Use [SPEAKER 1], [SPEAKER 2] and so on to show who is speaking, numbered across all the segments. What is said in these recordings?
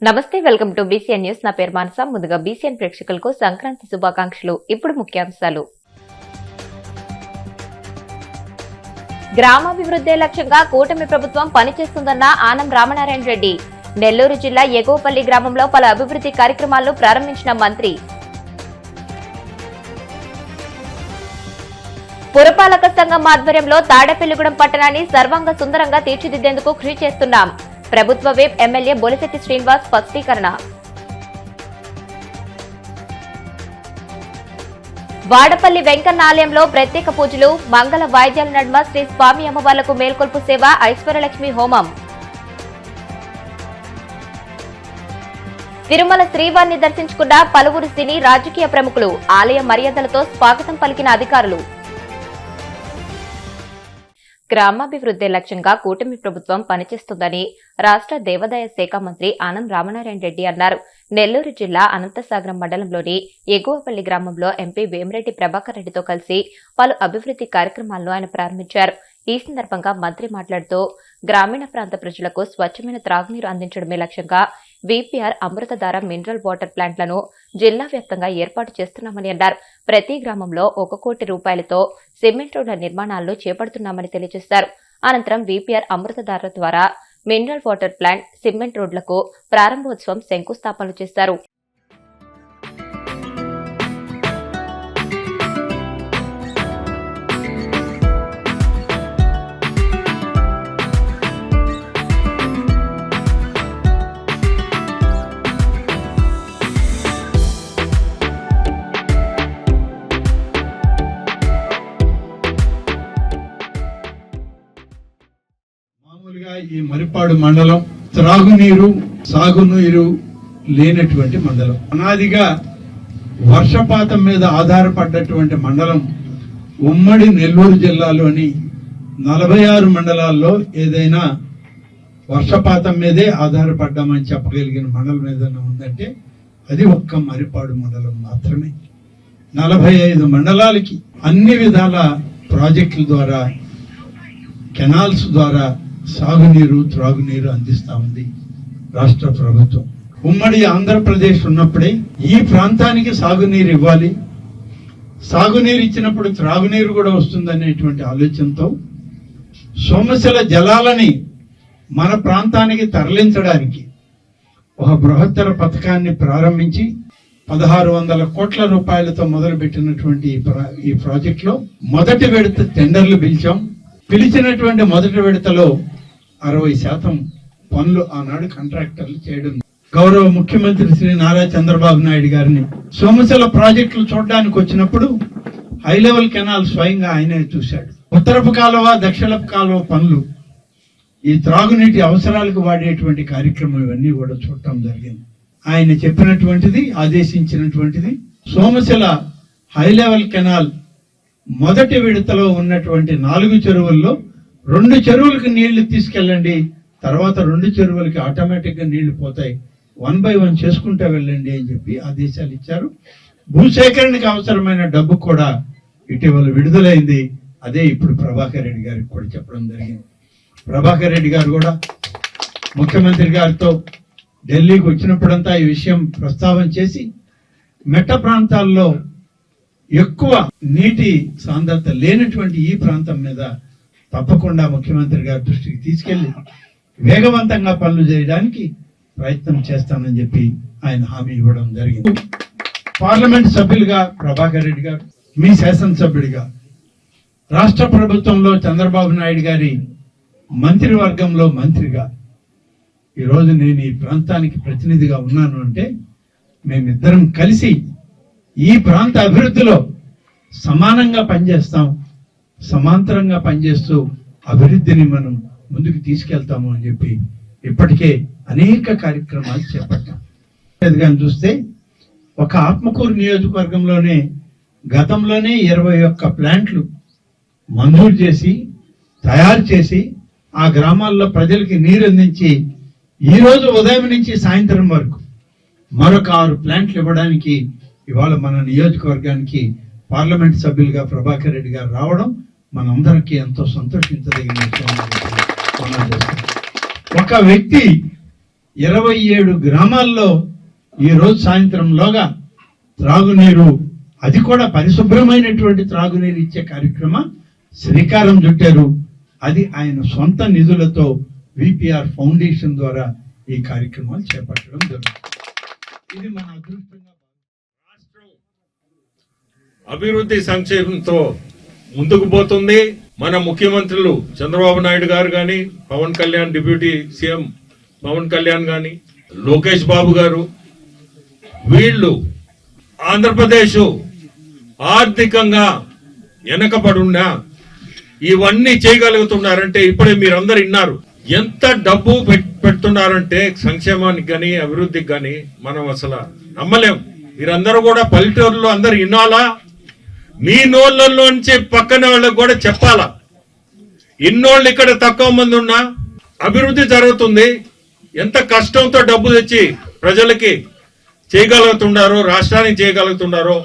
[SPEAKER 1] నమస్తే, welcome to BCN news. నా పేరు మానస. ముందుగా బీసీఎన్ ప్రేక్షకులకు సంక్రాంతి శుభాకాంక్షలు. ఇప్పుడు ముఖ్యాంశాలు. గ్రామాభివృద్ధి లక్ష్యంగా కూటమి ప్రభుత్వం పనిచేస్తుందన్న ఆనం రామనారాయణ రెడ్డి. నెల్లూరు జిల్లా ఎగువపల్లి గ్రామంలో పలు అభివృద్ధి కార్యక్రమాలను ప్రారంభించిన మంత్రి. పురపాలక సంఘం ఆధ్వర్యంలో తాడేపల్లిగూడెం పట్టణాన్ని సర్వాంగ సుందరంగా తీర్చిదిద్దేందుకు కృషి చేస్తున్నాం. ప్రభుత్వ విప్ ఎమ్మెల్యే బొలిశెట్టి శ్రీనివాస్ స్పష్టీకరణ. వాడపల్లి వెంకన్న ఆలయంలో ప్రత్యేక పూజలు, మంగళ వాయిద్యాల నడుమ శ్రీ స్వామి అమ్మవార్లకు మేల్కొల్పు సేవ, ఐశ్వర్యలక్ష్మి హోమం. తిరుమల శ్రీవారిని దర్శించుకున్న పలువురు సినీ రాజకీయ ప్రముఖులు. ఆలయ మర్యాదలతో స్వాగతం పలికిన అధికారులు. గ్రామాభివృద్ధి లక్ష్యంగా కూటమి ప్రభుత్వం పనిచేస్తుందని రాష్ట్ర దేవాదాయ శాఖ మంత్రి ఆనం రామనారాయణ రెడ్డి అన్నారు. నెల్లూరు జిల్లా అనంతసాగరం మండలంలోని ఎగువపల్లి గ్రామంలో ఎంపీ వేమిరెడ్డి ప్రభాకర్ రెడ్డితో కలిసి పలు అభివృద్ధి కార్యక్రమాలను ఆయన ప్రారంభించారు. ఈ సందర్భంగా మంత్రి మాట్లాడుతూ గ్రామీణ ప్రాంత ప్రజలకు స్వచ్ఛమైన త్రాగునీరు అందించడమే లక్ష్యంగా వీపీఆర్ అమృతధార మినరల్ వాటర్ ప్లాంట్లను జిల్లా వ్యాప్తంగా ఏర్పాటు చేస్తున్నామని అన్నారు. ప్రతి గ్రామంలో 1 కోటి రూపాయలతో సిమెంట్ రోడ్ల నిర్మాణాలను చేపడుతున్నామని తెలియజేశారు. అనంతరం వీపీఆర్ అమృతధార ద్వారా మినరల్ వాటర్ ప్లాంట్, సిమెంట్ రోడ్లకు ప్రారంభోత్సవం, శంకుస్థాపనలు చేశారు.
[SPEAKER 2] ఈ మరిపాడు మండలం త్రాగునీరు, సాగునీరు లేనటువంటి మండలం. అనాదిగా వర్షపాతం మీద ఆధారపడ్డటువంటి మండలం. ఉమ్మడి నెల్లూరు జిల్లాలోని 46 మండలాల్లో ఏదైనా వర్షపాతం మీదే ఆధారపడ్డామని చెప్పగలిగిన మండలం ఏదైనా ఉందంటే అది ఒక్క మరిపాడు మండలం మాత్రమే. 45 మండలాలకి అన్ని విధాల ప్రాజెక్టుల ద్వారా, కెనాల్స్ ద్వారా సాగునీరు, త్రాగునీరు అందిస్తా ఉంది రాష్ట్ర ప్రభుత్వం. ఉమ్మడి ఆంధ్రప్రదేశ్ ఉన్నప్పుడే ఈ ప్రాంతానికి సాగునీరు ఇవ్వాలి, సాగునీరు ఇచ్చినప్పుడు త్రాగునీరు కూడా వస్తుందనేటువంటి ఆలోచనతో సోమశిల జలాలని మన ప్రాంతానికి తరలించడానికి ఒక బృహత్తర పథకాన్ని ప్రారంభించి 1600 కోట్ల రూపాయలతో మొదలుపెట్టినటువంటి ఈ ప్రాజెక్టులో మొదటి విడత టెండర్లు పిలిచినటువంటి మొదటి విడతలో 60% పనులు ఆనాడు కాంట్రాక్టర్లు చేయడం. గౌరవ ముఖ్యమంత్రి శ్రీ నారా చంద్రబాబు నాయుడు గారిని సోమశిల ప్రాజెక్టులు చూడడానికి వచ్చినప్పుడు హై లెవెల్ కెనాల్ స్వయంగా ఆయనే చూశాడు. ఉత్తరపు కాలువ, దక్షిణపు కాలువ పనులు, ఈ త్రాగునీటి అవసరాలకు వాడేటువంటి కార్యక్రమం ఇవన్నీ కూడా చూడటం జరిగింది. ఆయన చెప్పినటువంటిది, ఆదేశించినటువంటిది సోమశిల హై లెవెల్ కెనాల్ మొదటి విడతలో ఉన్నటువంటి 4 చెరువుల్లో 2 చెరువులకు నీళ్లు తీసుకెళ్ళండి, తర్వాత 2 చెరువులకి ఆటోమేటిక్ గా నీళ్లు పోతాయి, 1 by 1 చేసుకుంటూ వెళ్ళండి అని చెప్పి ఆదేశాలు ఇచ్చారు. భూసేకరణకు అవసరమైన డబ్బు కూడా ఇటీవల విడుదలైంది. అదే ఇప్పుడు ప్రభాకర్ రెడ్డి గారికి కూడా చెప్పడం జరిగింది. ప్రభాకర్ రెడ్డి గారు కూడా ముఖ్యమంత్రి గారితో ఢిల్లీకి వచ్చినప్పుడంతా ఈ విషయం ప్రస్తావన చేసి మెట్ట ప్రాంతాల్లో ఎక్కువ నీటి సాంద్రత లేనటువంటి ఈ ప్రాంతం మీద తప్పకుండా ముఖ్యమంత్రి గారి దృష్టికి తీసుకెళ్లి వేగవంతంగా పనులు చేయడానికి ప్రయత్నం చేస్తానని చెప్పి ఆయన హామీ ఇవ్వడం జరిగింది. పార్లమెంట్ సభ్యులుగా ప్రభాకర్ రెడ్డి గారు, మీ శాసనసభ్యుడిగా, రాష్ట్ర ప్రభుత్వంలో చంద్రబాబు నాయుడు గారి మంత్రివర్గంలో మంత్రిగా ఈరోజు నేను ఈ ప్రాంతానికి ప్రతినిధిగా ఉన్నాను అంటే మేమిద్దరం కలిసి ఈ ప్రాంత అభివృద్ధిలో సమానంగా పనిచేస్తాం, సమాంతరంగా పనిచేస్తూ అభివృద్ధిని మనం ముందుకు తీసుకెళ్తాము అని చెప్పి ఇప్పటికే అనేక కార్యక్రమాలు చేపట్టాం. చూస్తే ఒక ఆత్మకూరు నియోజకవర్గంలోనే గతంలోనే 21 ప్లాంట్లు మంజూరు చేసి, తయారు చేసి ఆ గ్రామాల్లో ప్రజలకి నీరు అందించి ఈ రోజు ఉదయం నుంచి సాయంత్రం వరకు మరొక 6 ప్లాంట్లు ఇవ్వడానికి ఇవాళ మన నియోజకవర్గానికి పార్లమెంట్ సభ్యులుగా ప్రభాకర్ రెడ్డి గారు రావడం మనందరికీ ఎంతో సంతోషించదగిన విషయం. ఒక వ్యక్తి 27 గ్రామాల్లో ఈ రోజు సాయంత్రంలోగా త్రాగునీరు, అది కూడా పరిశుభ్రమైనటువంటి త్రాగునీరు ఇచ్చే కార్యక్రమం శ్రీకారం చుట్టారు. అది ఆయన సొంత నిధులతో విపిఆర్ ఫౌండేషన్ ద్వారా ఈ కార్యక్రమాలు చేపట్టడం జరుగుతుంది. ఇది మన అదృష్టంగా.
[SPEAKER 3] రాష్ట్రం అభివృద్ధి సంక్షేమంతో ముందుకు పోతుంది. మన ముఖ్యమంత్రులు చంద్రబాబు నాయుడు గారు కానీ, పవన్ కళ్యాణ్, డిప్యూటీ సీఎం పవన్ కళ్యాణ్ కానీ, లోకేష్ బాబు గారు, వీళ్ళు ఆంధ్రప్రదేశ్ ఆర్థికంగా వెనకబడున్నా ఇవన్నీ చేయగలుగుతున్నారంటే ఇప్పుడే మీరందరూ విన్నారు. ఎంత డబ్బు పెడుతున్నారంటే సంక్షేమానికి కానీ అభివృద్ధికి కానీ మనం అసలు నమ్మలేం. మీరందరూ కూడా పల్లెటూరులో అందరు వినాలా, మీ నోళ్ళలోంచి పక్కన వాళ్ళకి కూడా చెప్పాలా. ఇన్నోళ్ళు ఇక్కడ తక్కువ మంది ఉన్నా అభివృద్ధి జరుగుతుంది. ఎంత కష్టంతో డబ్బు తెచ్చి ప్రజలకి చేయగలుగుతున్నారో, రాష్ట్రానికి చేయగలుగుతున్నారో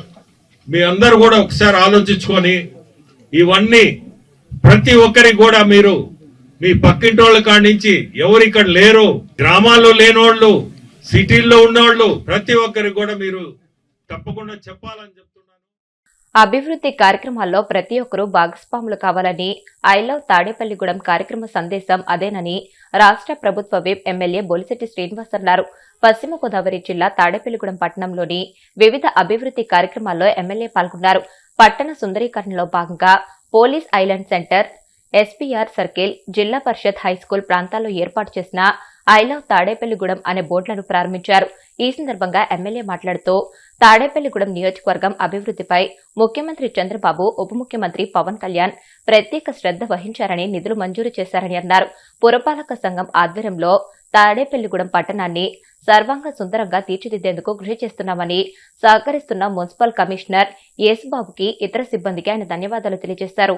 [SPEAKER 3] మీ అందరూ కూడా ఒకసారి ఆలోచించుకొని ఇవన్నీ ప్రతి ఒక్కరికి కూడా మీరు మీ పక్కింటి వాళ్ళ కాడి నుంచి ఎవరు ఇక్కడ లేరు, గ్రామాల్లో లేనోళ్ళు, సిటీల్లో ఉన్నవాళ్ళు ప్రతి ఒక్కరికి కూడా మీరు తప్పకుండా చెప్పాలని చెప్తున్నాను.
[SPEAKER 1] అభివృద్ధి కార్యక్రమాల్లో ప్రతి ఒక్కరూ భాగస్వాములు కావాలని, ఐ లవ్ తాడేపల్లిగూడెం కార్యక్రమ సందేశం అదేనని రాష్ట్ర ప్రభుత్వ విప్ ఎమ్మెల్యే బొలిశెట్టి శ్రీనివాస్ అన్నారు. పశ్చిమ గోదావరి జిల్లా తాడేపల్లిగూడెం పట్టణంలోని వివిధ అభివృద్ధి కార్యక్రమాల్లో ఎమ్మెల్యే పాల్గొన్నారు. పట్టణ సుందరీకరణలో భాగంగా police island centre, SPR circle, జిల్లా పరిషత్ హైస్కూల్ ప్రాంతాల్లో ఏర్పాటు చేసిన ఐ లవ్ తాడేపల్లిగూడెం అనే బోర్డులను ప్రారంభించారు. ఈ సందర్భంగా ఎమ్మెల్యే మాట్లాడుతూ తాడేపల్లిగూడెం నియోజకవర్గం అభివృద్ధిపై ముఖ్యమంత్రి చంద్రబాబు, ఉప ముఖ్యమంత్రి పవన్ కళ్యాణ్ ప్రత్యేక శ్రద్ధ వహించారని, నిధులు మంజూరు చేశారని అన్నారు. పురపాలక సంఘం ఆధ్వర్యంలో తాడేపల్లిగూడెం పట్టణాన్ని సర్వాంగ సుందరంగా తీర్చిదిద్దేందుకు కృషి చేస్తున్నామని, సహకరిస్తున్న మున్సిపల్ కమిషనర్ యేసుబాబుకి, ఇతర సిబ్బందికి ఆయన ధన్యవాదాలు తెలియజేశారు.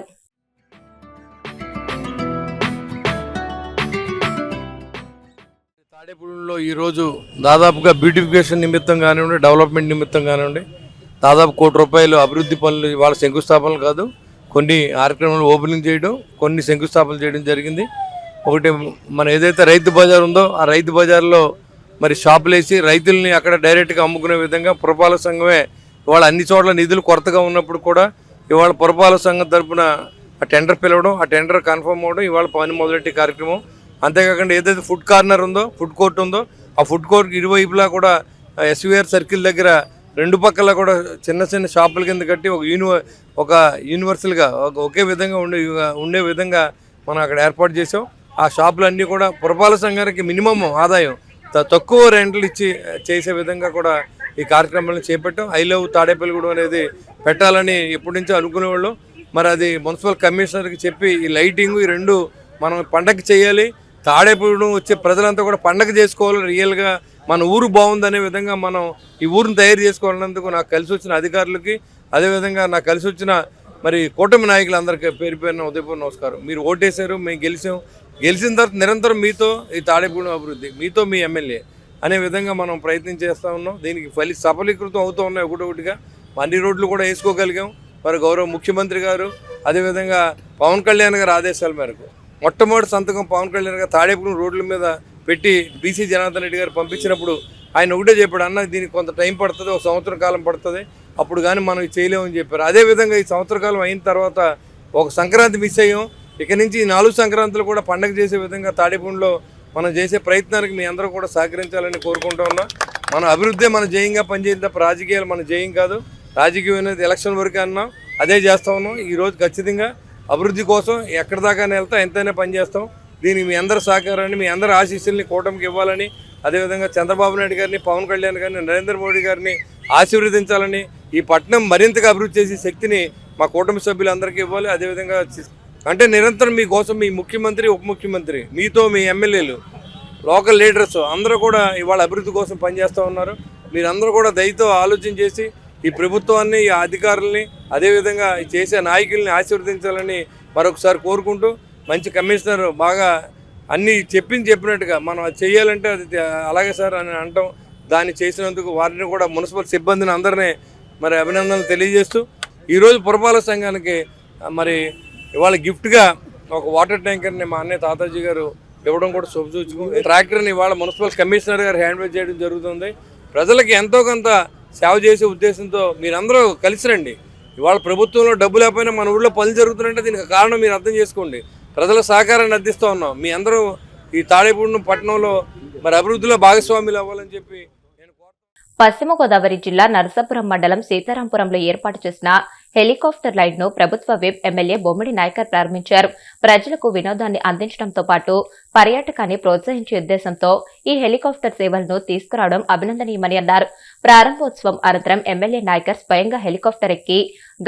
[SPEAKER 4] తాడేపల్లిలో ఈరోజు దాదాపుగా బ్యూటిఫికేషన్ నిమిత్తం కానివ్వండి, డెవలప్మెంట్ నిమిత్తం కానివ్వండి, దాదాపు ₹1 కోటి అభివృద్ధి పనులు వాళ్ళ శంకుస్థాపనలు కాదు, కొన్ని కార్యక్రమాలు ఓపెనింగ్ చేయడం, కొన్ని శంకుస్థాపనలు చేయడం జరిగింది. ఒకటి మన ఏదైతే రైతు బజార్ ఉందో ఆ రైతు బజార్లో మరి షాపులు వేసి రైతుల్ని అక్కడ డైరెక్ట్గా అమ్ముకునే విధంగా పురపాలక సంఘమే ఇవాళ అన్ని చోట్ల నిధులు కొరతగా ఉన్నప్పుడు కూడా ఇవాళ పురపాలక సంఘం తరఫున ఆ టెండర్ పిలవడం, ఆ టెండర్ కన్ఫర్మ్ అవ్వడం, ఇవాళ పని మొదలెట్టే కార్యక్రమం. అంతేకాకుండా ఏదైతే ఫుడ్ కార్నర్ ఉందో, ఫుడ్ కోర్ట్ ఉందో, ఆ ఫుడ్ కోర్ట్ ఇరువైపులా కూడా ఎస్వీఆర్ సర్కిల్ దగ్గర రెండు పక్కల కూడా చిన్న చిన్న షాపుల కింద కట్టి ఒక యూనివర్సల్గా ఒకే విధంగా ఉండే విధంగా మనం అక్కడ ఏర్పాటు చేసాం. ఆ షాపులన్నీ కూడా పురపాలక సంఘానికి మినిమం ఆదాయం తక్కువ రెంట్లు ఇచ్చి చేసే విధంగా కూడా ఈ కార్యక్రమాలను చేపట్టాం. ఐ లవ్ తాడేపల్లిగూడెం అనేది పెట్టాలని ఎప్పటి నుంచో అనుకునేవాళ్ళు. మరి అది మున్సిపల్ కమిషనర్కి చెప్పి ఈ లైటింగ్ ఈ రెండు మనం పండగ చేయాలి, తాడేపల్లిగూడెం వచ్చే ప్రజలంతా కూడా పండగ చేసుకోవాలి, రియల్గా మన ఊరు బాగుందనే విధంగా మనం ఈ ఊరిని తయారు చేసుకోవాలన్నందుకు నాకు కలిసి వచ్చిన అధికారులకి, అదేవిధంగా నాకు కలిసి వచ్చిన మరి కూటమి నాయకులందరికీ పేరు పేరున ఉదయపూర్వ నమస్కారం. మీరు ఓటేశారు, మేము గెలిచిన తర్వాత నిరంతరం మీతో ఈ తాడేపల్లిగూడెం అభివృద్ధి, మీతో మీ ఎమ్మెల్యే అనే విధంగా మనం ప్రయత్నం చేస్తూ ఉన్నాం. దీనికి సఫలీకృతం అవుతూ ఉన్నాయి. ఒకటిగా అన్ని రోడ్లు కూడా వేసుకోగలిగాం. మరి గౌరవ ముఖ్యమంత్రి గారు, అదేవిధంగా పవన్ కళ్యాణ్ గారు ఆదేశాల మేరకు మొట్టమొదటి సంతకం పవన్ కళ్యాణ్ గారు తాడేపల్లిగూడెం రోడ్ల మీద పెట్టి బీసీ జనార్దన్ రెడ్డి గారు పంపించినప్పుడు ఆయన ఒకటే చెప్పాడు, అన్న దీనికి కొంత టైం పడుతుంది, 1 సంవత్సర కాలం పడుతుంది, అప్పుడు కానీ మనం చేయలేమని చెప్పారు. అదేవిధంగా ఈ సంవత్సర కాలం అయిన తర్వాత ఒక సంక్రాంతి మిస్ అయ్యాం. ఇక నుంచి ఈ 4 సంక్రాంతులు కూడా పండగ చేసే విధంగా తాడేపల్లిలో మనం చేసే ప్రయత్నానికి మీ అందరూ కూడా సహకరించాలని కోరుకుంటూ ఉన్నాం. మన అభివృద్ధి మన జయంగా పనిచేయాలి తప్ప రాజకీయాలు మన జయం కాదు. రాజకీయం అనేది ఎలక్షన్ వరకే అన్నాం, అదే చేస్తూ ఉన్నాం. ఈరోజు ఖచ్చితంగా అభివృద్ధి కోసం ఎక్కడి దాకా వెళ్తా ఎంతైనా పనిచేస్తాం. దీనికి మీ అందరి సహకారాన్ని, మీ అందరి ఆశీస్సుల్ని కూటమికి ఇవ్వాలని, అదేవిధంగా చంద్రబాబు నాయుడు గారిని, పవన్ కళ్యాణ్ గారిని, నరేంద్ర మోడీ గారిని ఆశీర్వదించాలని, ఈ పట్టణం మరింతగా అభివృద్ధి చేసే శక్తిని మా కూటమి సభ్యులందరికీ ఇవ్వాలి. అదేవిధంగా అంటే నిరంతరం మీకోసం మీ ముఖ్యమంత్రి, ఉప ముఖ్యమంత్రి, మీతో మీ ఎమ్మెల్యేలు, లోకల్ లీడర్స్ అందరూ కూడా ఇవాళ అభివృద్ధి కోసం పనిచేస్తూ ఉన్నారు. మీరందరూ కూడా దయతో ఆలోచన చేసి ఈ ప్రభుత్వాన్ని, ఈ అధికారుల్ని, అదేవిధంగా చేసే నాయకుల్ని ఆశీర్వదించాలని మరొకసారి కోరుకుంటూ, మంచి కమిషనర్ బాగా అన్నీ చెప్పినట్టుగా మనం అది చేయాలంటే అది అలాగే సార్ అని అంటాం. దాన్ని చేసినందుకు వారిని కూడా మున్సిపల్ సిబ్బందిని అందరినీ మరి అభినందనలు తెలియజేస్తూ, ఈరోజు పురపాలక సంఘానికి మరి ఇవాళ గిఫ్ట్గా ఒక వాటర్ ట్యాంకర్ని మా అన్నయ్య తాతాజీ గారు ఇవ్వడం కూడా శుభసూచకం. ట్రాక్టర్ని ఇవాళ మున్సిపల్ కమిషనర్ గారు హ్యాండ్ ఓవర్ చేయడం జరుగుతుంది. ప్రజలకి ఎంతో కొంత సేవ చేసే ఉద్దేశంతో మీరందరూ కలిసి రండి. ఇవాళ ప్రభుత్వంలో డబ్బు లేకపోయినా మన ఊళ్ళో పనులు జరుగుతుందంటే దీనికి కారణం మీరు అర్థం చేసుకోండి. ప్రజల సహకారాన్ని అందిస్తూ ఉన్నాం. మీ అందరూ ఈ తాడేపూడి పట్టణంలో మరి అభివృద్ధిలో భాగస్వాములు అవ్వాలని చెప్పి నేను
[SPEAKER 1] పశ్చిమ గోదావరి జిల్లా నరసాపురం మండలం సీతారాంపురంలో ఏర్పాటు చేసిన హెలికాప్టర్ రైడ్ ను ప్రభుత్వ విప్ ఎమ్మెల్యే బొమ్మిడి నాయకర్ ప్రారంభించారు. ప్రజలకు వినోదాన్ని అందించడంతో పాటు పర్యాటకాన్ని ప్రోత్సహించే ఉద్దేశంతో ఈ హెలికాప్టర్ సేవలను తీసుకురావడం అభినందనీయమని అన్నారు. ప్రారంభోత్సవం అనంతరం ఎమ్మెల్యే నాయకర్ స్వయంగా హెలికాప్టర్ ఎక్కి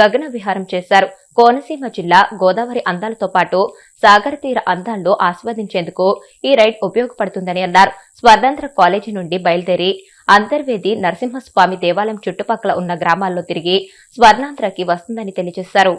[SPEAKER 1] గగన విహారం చేశారు. కోనసీమ జిల్లా గోదావరి అందాలతో పాటు సాగర తీర అందాలను ఆస్వాదించేందుకు ఈ రైడ్ ఉపయోగపడుతుందని అన్నారు. స్వర్ణాంధ్ర కాలేజీ నుండి బయలుదేరి అంతర్వేది నరసింహస్వామి దేవాలయం చుట్టుపక్కల ఉన్న గ్రామాల్లో తిరిగి స్వర్ణాంధ్రకి వస్తుందని తెలియజేశారు.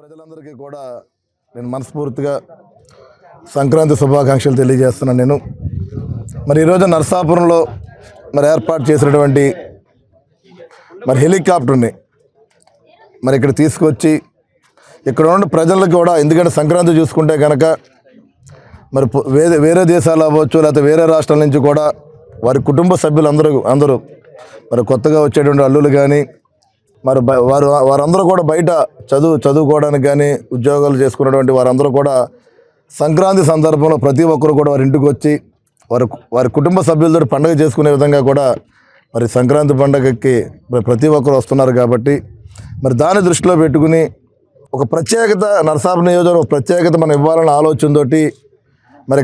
[SPEAKER 5] ప్రజలందరికీ కూడా నేను మనస్ఫూర్తిగా సంక్రాంతి శుభాకాంక్షలు తెలియజేస్తున్నాను. నేను మరి ఈరోజు నరసాపురంలో మరి ఏర్పాటు చేసినటువంటి మరి హెలికాప్టర్ని మరి ఇక్కడ తీసుకొచ్చి ఇక్కడ ఉన్న ప్రజలకు కూడా, ఎందుకంటే సంక్రాంతి చూసుకుంటే కనుక మరి వేరే దేశాలు అవ్వచ్చు, లేకపోతే వేరే రాష్ట్రాల నుంచి కూడా వారి కుటుంబ సభ్యులు అందరూ మరి కొత్తగా వచ్చేటువంటి అల్లులు కానీ మరి వారందరూ కూడా బయట చదువుకోవడానికి కానీ ఉద్యోగాలు చేసుకున్నటువంటి వారందరూ కూడా సంక్రాంతి సందర్భంలో ప్రతి ఒక్కరు కూడా వారి ఇంటికి వచ్చి వారి కుటుంబ సభ్యులతో పండుగ చేసుకునే విధంగా కూడా మరి సంక్రాంతి పండుగకి ప్రతి ఒక్కరు వస్తున్నారు. కాబట్టి మరి దాన్ని దృష్టిలో పెట్టుకుని ఒక ప్రత్యేకత, నరసాపురం నియోజకవర్గం ప్రత్యేకత మనం ఇవ్వాలన్న ఆలోచనతో మరి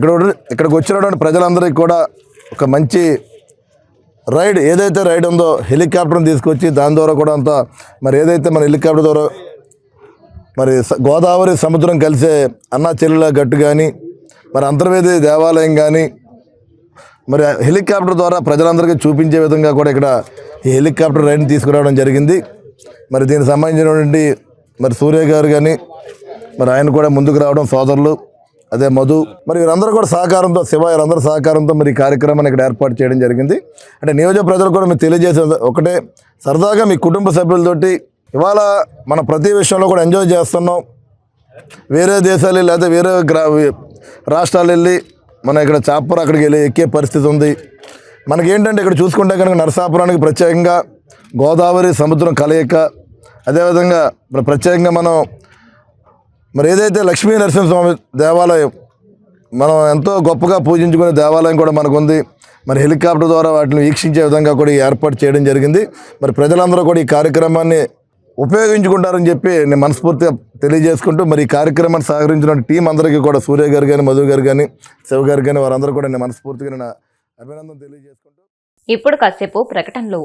[SPEAKER 5] ఇక్కడికి వచ్చినటువంటి ప్రజలందరికీ కూడా ఒక మంచి రైడ్, ఏదైతే రైడ్ ఉందో హెలికాప్టర్ని తీసుకొచ్చి దాని ద్వారా కూడా అంతా మరి ఏదైతే మన హెలికాప్టర్ ద్వారా మరి గోదావరి సముద్రం కలిసే అన్నా చెల్లెల గట్టు కానీ మరి అంతర్వేది దేవాలయం కానీ మరి హెలికాప్టర్ ద్వారా ప్రజలందరికీ చూపించే విధంగా కూడా ఇక్కడ ఈ హెలికాప్టర్ రైడ్ని తీసుకురావడం జరిగింది. మరి దీనికి సంబంధించినటువంటి మరి సూర్య గారు కానీ మరి ఆయన కూడా ముందుకు రావడం, సోదరులు అదే మధు, మరి వీరందరూ కూడా సహకారంతో, వీరందరూ సహకారంతో మరి ఈ కార్యక్రమాన్ని ఇక్కడ ఏర్పాటు చేయడం జరిగింది. అంటే నియోజక ప్రజలు కూడా మీరు తెలియజేసేది ఒకటే, సరదాగా మీ కుటుంబ సభ్యులతోటి ఇవాళ మన ప్రతి విషయంలో కూడా ఎంజాయ్ చేస్తున్నాం. వేరే దేశాలు లేదా వేరే రాష్ట్రాలు వెళ్ళి మనం ఇక్కడ చాపర్ అక్కడికి వెళ్ళి ఎక్కే పరిస్థితి ఉంది. మనకేంటంటే ఇక్కడ చూసుకుంటే కనుక నరసాపురానికి ప్రత్యేకంగా గోదావరి సముద్రం కలయిక, అదేవిధంగా ప్రత్యేకంగా మనం మరి ఏదైతే లక్ష్మీ నరసింహస్వామి దేవాలయం మనం ఎంతో గొప్పగా పూజించుకునే దేవాలయం కూడా మనకు ఉంది. మరి హెలికాప్టర్ ద్వారా వాటిని వీక్షించే విధంగా కూడా ఏర్పాటు చేయడం జరిగింది. మరి ప్రజలందరూ కూడా ఈ కార్యక్రమాన్ని ఉపయోగించుకుంటారని చెప్పి నేను మనస్ఫూర్తిగా తెలియజేసుకుంటూ, మరి ఈ కార్యక్రమాన్ని సహకరించిన టీం అందరికీ కూడా సూర్య గారు కానీ, మధు గారు కానీ, శివ గారు కానీ వారందరూ కూడా నేను మనస్ఫూర్తిగా నేను అభినందన తెలియజేసుకుంటూ
[SPEAKER 1] ఇప్పుడు కాసేపు ప్రకటనలు.